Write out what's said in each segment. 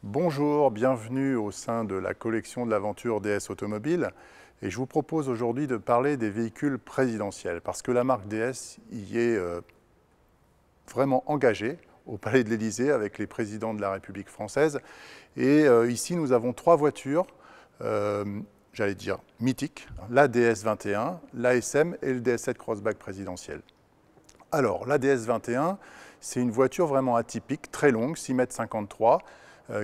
Bonjour, bienvenue au sein de la collection de l'aventure DS Automobile. Et je vous propose aujourd'hui de parler des véhicules présidentiels parce que la marque DS y est vraiment engagée au Palais de l'Élysée avec les présidents de la République française. Et ici, nous avons trois voitures, j'allais dire mythiques, la DS21, l'ASM et le DS7 Crossback présidentiel. Alors, la DS21, c'est une voiture vraiment atypique, très longue, 6,53 m,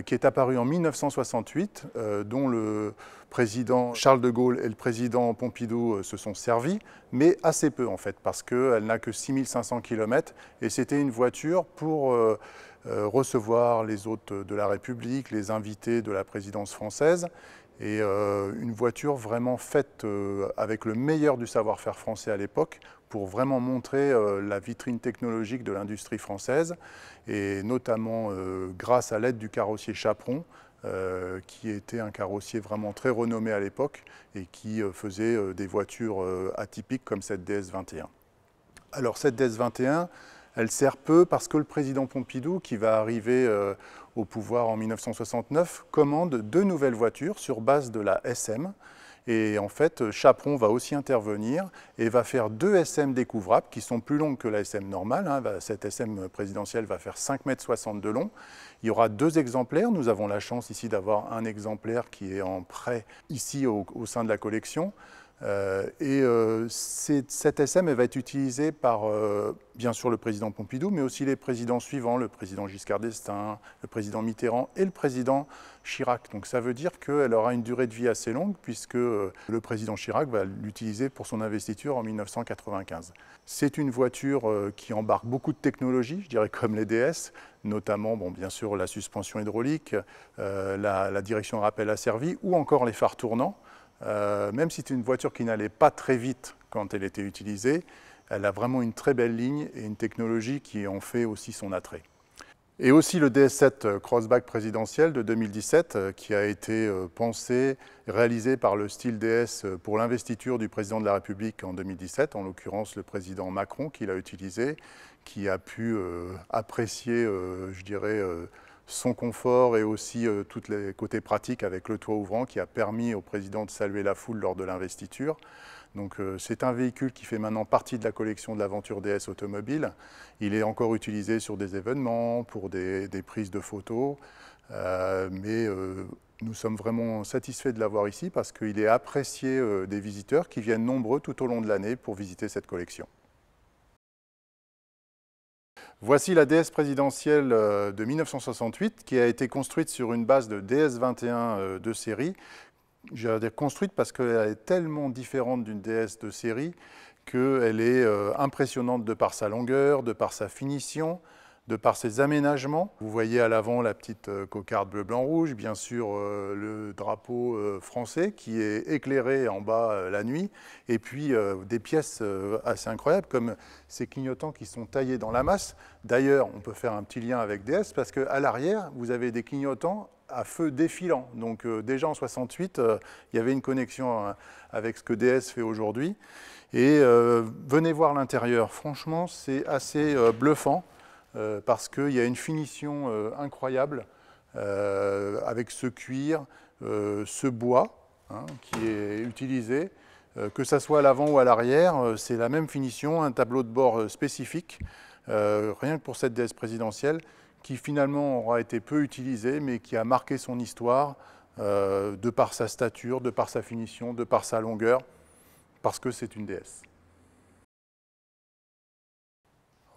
qui est apparue en 1968, dont le président Charles de Gaulle et le président Pompidou se sont servis, mais assez peu en fait, parce qu'elle n'a que 6500 km, et c'était une voiture pour recevoir les hôtes de la République, les invités de la présidence française, et une voiture vraiment faite avec le meilleur du savoir-faire français à l'époque pour vraiment montrer la vitrine technologique de l'industrie française et notamment grâce à l'aide du carrossier Chaperon qui était un carrossier vraiment très renommé à l'époque et qui faisait des voitures atypiques comme cette DS21. Alors cette DS21, elle sert peu parce que le président Pompidou, qui va arriver au pouvoir en 1969, commande deux nouvelles voitures sur base de la SM. Et en fait, Chaperon va aussi intervenir et va faire deux SM découvrables qui sont plus longues que la SM normale. Cette SM présidentielle va faire 5,60 m de long. Il y aura deux exemplaires. Nous avons la chance ici d'avoir un exemplaire qui est en prêt ici au sein de la collection. Cette SM elle va être utilisée par, bien sûr, le président Pompidou, mais aussi les présidents suivants, le président Giscard d'Estaing, le président Mitterrand et le président Chirac. Donc ça veut dire qu'elle aura une durée de vie assez longue, puisque le président Chirac va l'utiliser pour son investiture en 1995. C'est une voiture qui embarque beaucoup de technologies, je dirais comme les DS, notamment, bon, bien sûr, la suspension hydraulique, la direction rappel asservie ou encore les phares tournants. Même si c'est une voiture qui n'allait pas très vite quand elle était utilisée, elle a vraiment une très belle ligne et une technologie qui en fait aussi son attrait. Et aussi le DS7 Crossback présidentiel de 2017 qui a été pensé, réalisé par le style DS pour l'investiture du président de la République en 2017, en l'occurrence le président Macron qui l'a utilisé, qui a pu apprécier, je dirais, son confort et aussi tous les côtés pratiques avec le toit ouvrant qui a permis au président de saluer la foule lors de l'investiture. Donc c'est un véhicule qui fait maintenant partie de la collection de l'aventure DS Automobile. Il est encore utilisé sur des événements, pour des prises de photos, mais nous sommes vraiment satisfaits de l'avoir ici parce qu'il est apprécié des visiteurs qui viennent nombreux tout au long de l'année pour visiter cette collection. Voici la DS présidentielle de 1968 qui a été construite sur une base de DS21 de série. Je vais dire construite parce qu'elle est tellement différente d'une DS de série qu'elle est impressionnante de par sa longueur, de par sa finition, de par ses aménagements. Vous voyez à l'avant la petite cocarde bleu-blanc-rouge, bien sûr le drapeau français qui est éclairé en bas la nuit, et puis des pièces assez incroyables comme ces clignotants qui sont taillés dans la masse. D'ailleurs, on peut faire un petit lien avec DS parce qu'à l'arrière, vous avez des clignotants à feu défilant. Donc déjà en 68, il y avait une connexion avec ce que DS fait aujourd'hui. Et venez voir l'intérieur, franchement c'est assez bluffant. Parce qu'il y a une finition incroyable avec ce cuir, ce bois qui est utilisé, que ce soit à l'avant ou à l'arrière, c'est la même finition, un tableau de bord spécifique, rien que pour cette DS présidentielle, qui finalement aura été peu utilisée, mais qui a marqué son histoire de par sa stature, de par sa finition, de par sa longueur, parce que c'est une DS.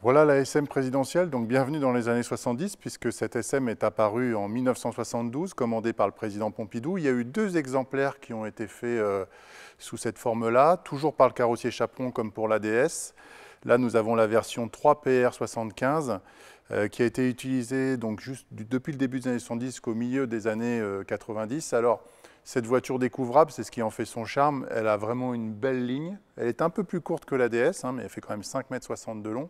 Voilà la SM présidentielle, donc bienvenue dans les années 70, puisque cette SM est apparue en 1972, commandée par le président Pompidou. Il y a eu deux exemplaires qui ont été faits sous cette forme-là, toujours par le carrossier Chaperon comme pour la DS. Là, nous avons la version 3PR75 qui a été utilisée donc, juste depuis le début des années 70 jusqu'au milieu des années 90. Alors, cette voiture découvrable, c'est ce qui en fait son charme. Elle a vraiment une belle ligne. Elle est un peu plus courte que la DS, mais elle fait quand même 5,60 m de long.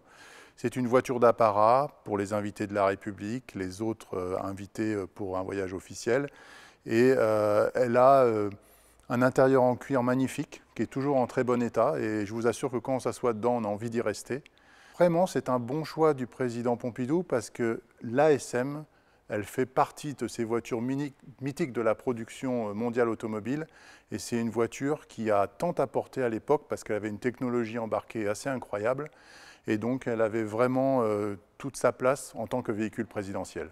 C'est une voiture d'apparat pour les invités de la République, les autres invités pour un voyage officiel. Et elle a un intérieur en cuir magnifique, qui est toujours en très bon état. Et je vous assure que quand on s'assoit dedans, on a envie d'y rester. Vraiment, c'est un bon choix du président Pompidou parce que l'ASM Elle fait partie de ces voitures mythiques de la production mondiale automobile. Et c'est une voiture qui a tant apporté à l'époque parce qu'elle avait une technologie embarquée assez incroyable. Et donc, elle avait vraiment toute sa place en tant que véhicule présidentiel.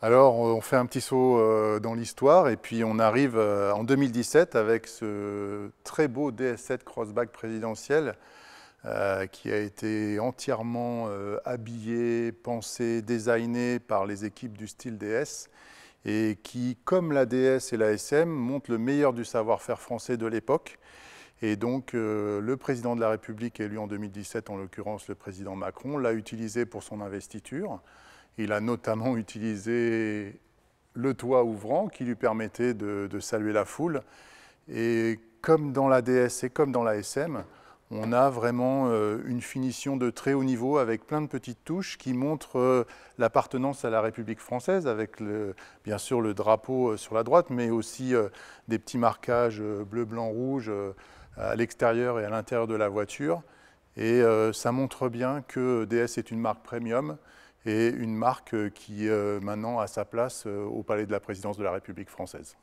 Alors, on fait un petit saut dans l'histoire et puis on arrive en 2017 avec ce très beau DS7 Crossback présidentiel qui a été entièrement habillé, pensé, designé par les équipes du style DS et qui, comme la DS et la SM, montre le meilleur du savoir-faire français de l'époque. Et donc, le président de la République, élu en 2017, en l'occurrence le président Macron, l'a utilisé pour son investiture. Il a notamment utilisé le toit ouvrant qui lui permettait de saluer la foule. Et comme dans la DS et comme dans la SM, on a vraiment une finition de très haut niveau avec plein de petites touches qui montrent l'appartenance à la République française avec bien sûr le drapeau sur la droite, mais aussi des petits marquages bleu, blanc, rouge à l'extérieur et à l'intérieur de la voiture. Et ça montre bien que DS est une marque premium et une marque qui maintenant a sa place au palais de la présidence de la République française.